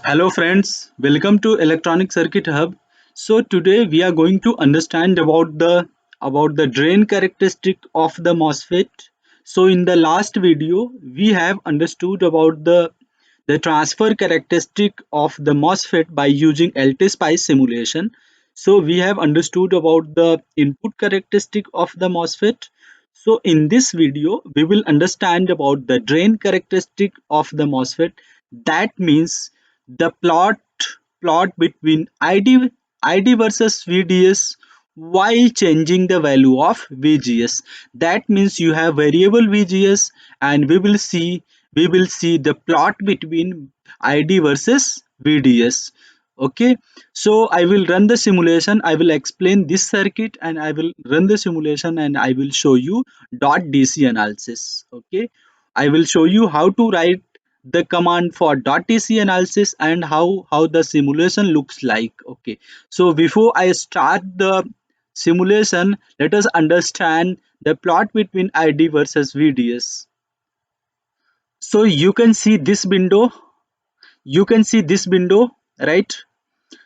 Hello friends, welcome to Electronic Circuit Hub. So today we are going to understand about the drain characteristic of the MOSFET. So in the last video we have understood about the transfer characteristic of the MOSFET by using LT-SPICE simulation. So we have understood about the input characteristic of the MOSFET. So in this video we will understand about the drain characteristic of the MOSFET. That means the plot between ID versus VDS while changing the value of VGS. That means you have variable VGS, and we will see the plot between ID versus VDS. Okay, so I will run the simulation. I will explain this circuit and I will run the simulation and I will show you dot DC analysis. Okay, I will show you how to write the command for .dc analysis and how the simulation looks like. Okay, so before I start the simulation, let us understand the plot between ID versus VDS. So you can see this window, right?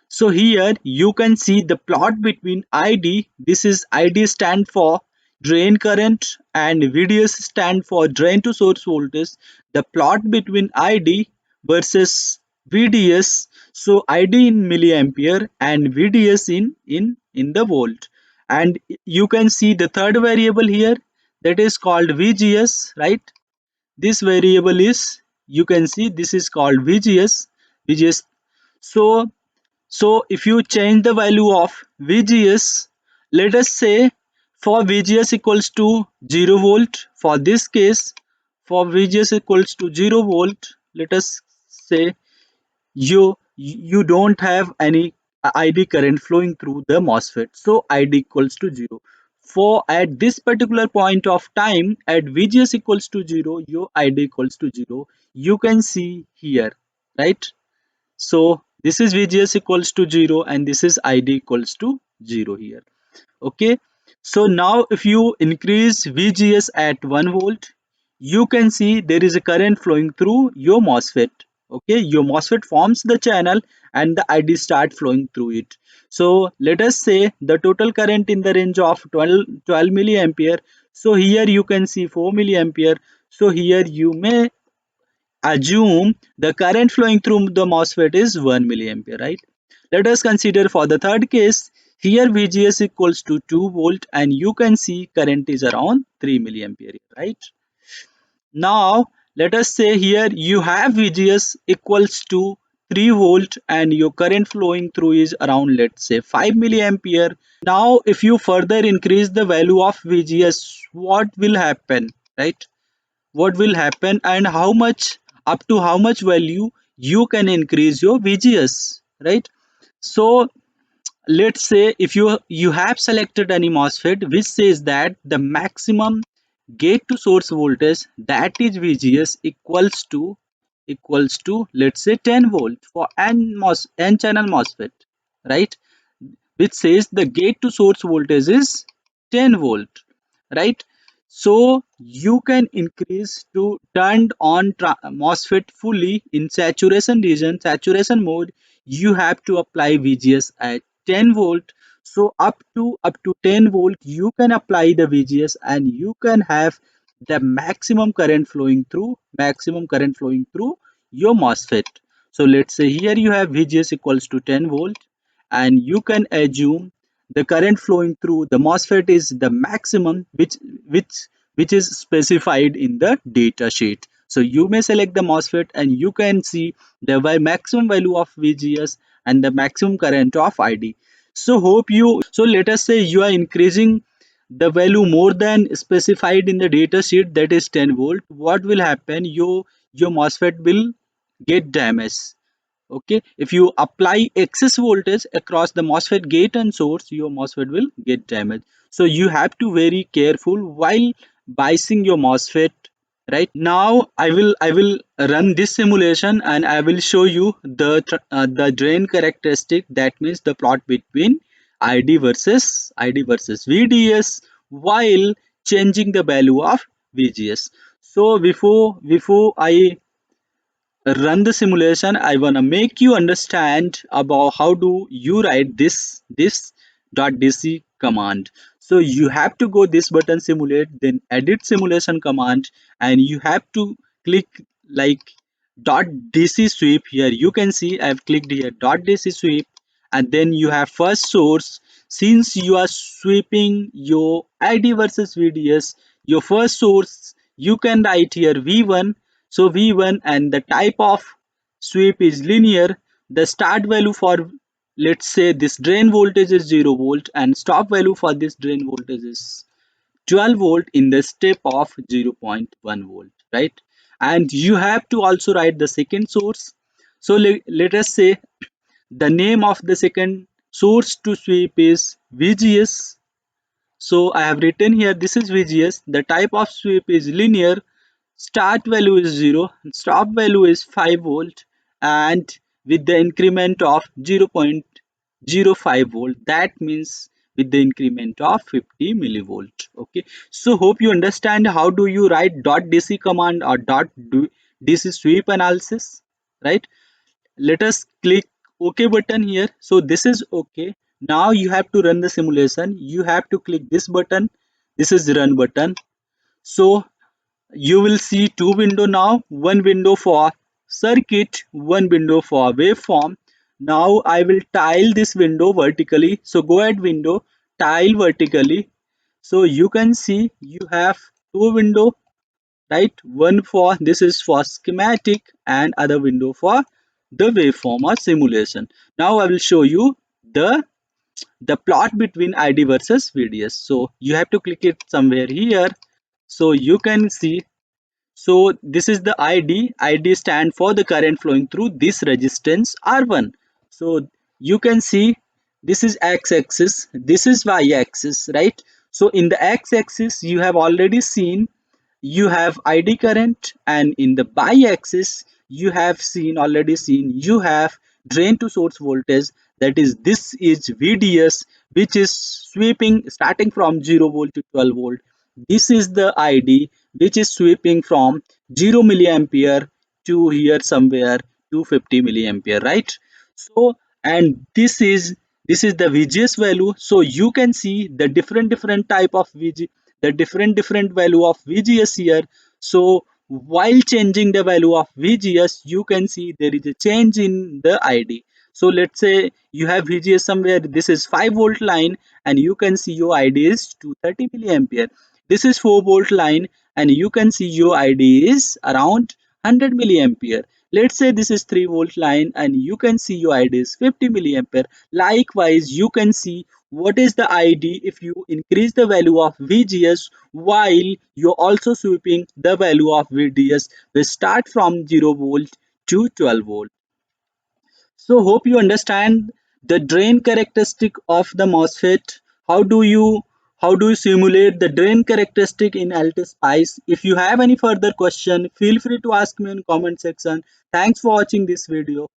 So here you can see the plot between ID. This is ID stand for drain current and VDS stand for drain to source voltage. The plot between ID versus VDS. So ID in milliampere and VDS in the volt. And you can see the third variable here, that is called VGS, right? This variable is, you can see, this is called VGS. So if you change the value of VGS, let us say for VGS equals to 0 volt, for this case, for VGS equals to 0 volt, let us say you don't have any ID current flowing through the MOSFET. So ID equals to 0. For at this particular point of time, at VGS equals to 0, your ID equals to 0. You can see here, right? So this is VGS equals to 0 and this is ID equals to 0 here. Okay. So now if you increase VGS at 1 volt, you can see there is a current flowing through your MOSFET. Okay. Your MOSFET forms the channel and the ID start flowing through it. So let us say the total current in the range of 12 milliampere. So here you can see 4 milliampere. So here you may assume the current flowing through the MOSFET is 1 milliampere, right? Let us consider for the third case. Here VGS equals to 2 volt and you can see current is around 3 milliampere, right? Now let us say here you have VGS equals to 3 volt and your current flowing through is around, let's say, 5 milliampere. Now if you further increase the value of VGS, what will happen, right? What will happen and how much, up to how much value you can increase your VGS, right? So let's say if you have selected any MOSFET which says that the maximum gate to source voltage, that is VGS, equals to let's say 10 volt for n channel MOSFET, right? Which says the gate to source voltage is 10 volt, right? So you can increase to turned on MOSFET fully in saturation region, saturation mode. You have to apply VGS at 10 volt. So up to 10 volt you can apply the VGS and you can have the maximum current flowing through your MOSFET. So let's say here you have VGS equals to 10 volt and you can assume the current flowing through the MOSFET is the maximum which is specified in the data sheet. So you may select the MOSFET and you can see the maximum value of VGS and the maximum current of ID. So let us say you are increasing the value more than specified in the data sheet, that is 10 volt. What will happen? Your MOSFET will get damaged. Okay, if you apply excess voltage across the MOSFET gate and source, your MOSFET will get damaged. So you have to very careful while biasing your MOSFET. Right now I will run this simulation and I will show you the drain characteristic. That means the plot between ID versus VDS while changing the value of VGS. So before I run the simulation, I want to make you understand about how do you write this .dc command. So you have to go this button simulate, then edit simulation command, and you have to click like .dc sweep. Here you can see I've clicked here .dc sweep, and then you have first source. Since you are sweeping your id versus vds, your first source you can write here v1. So V1, and the type of sweep is linear. The start value for, let's say, this drain voltage is 0 volt, and stop value for this drain voltage is 12 volt in the step of 0.1 volt, right? And you have to also write the second source. So let us say the name of the second source to sweep is VGS. So I have written here this is VGS. The type of sweep is linear. Start value is 0, stop value is 5 volt, and with the increment of 0.05 volt, that means with the increment of 50 millivolt. Okay, so hope you understand how do you write .dc command or .dc sweep analysis, right? Let us click OK button here. So this is OK. Now you have to run the simulation. You have to click this button. This is run button. So you will see two window now, one window for circuit, one window for waveform. Now I will tile this window vertically. So go ahead window, tile vertically. So you can see you have two window, right? One for this is for schematic, and other window for the waveform or simulation. Now I will show you the plot between ID versus VDS. So you have to click it somewhere here. So you can see, so this is the ID. ID stand for the current flowing through this resistance R1. So you can see this is x-axis, this is y-axis, right? So in the x-axis you have already seen you have ID current, and in the y-axis you have seen you have drain to source voltage, that is this is VDS, which is sweeping starting from 0 volt to 12 volt. This is the ID which is sweeping from 0 milliampere to here somewhere 250 milliampere, right? So and this is the VGS value. So you can see the different type of VG, the different value of VGS here. So while changing the value of VGS, you can see there is a change in the ID. So let's say you have VGS somewhere, this is 5 volt line, and you can see your ID is 230 milliampere. This is 4 volt line, and you can see your ID is around 100 milliampere. Let's say this is 3 volt line, and you can see your ID is 50 milliampere. Likewise, you can see what is the ID if you increase the value of VGS while you're also sweeping the value of VDS, which start from 0 volt to 12 volt. So hope you understand the drain characteristic of the MOSFET. How do you simulate the drain characteristic in LTSpice? If you have any further question, feel free to ask me in comment section. Thanks for watching this video.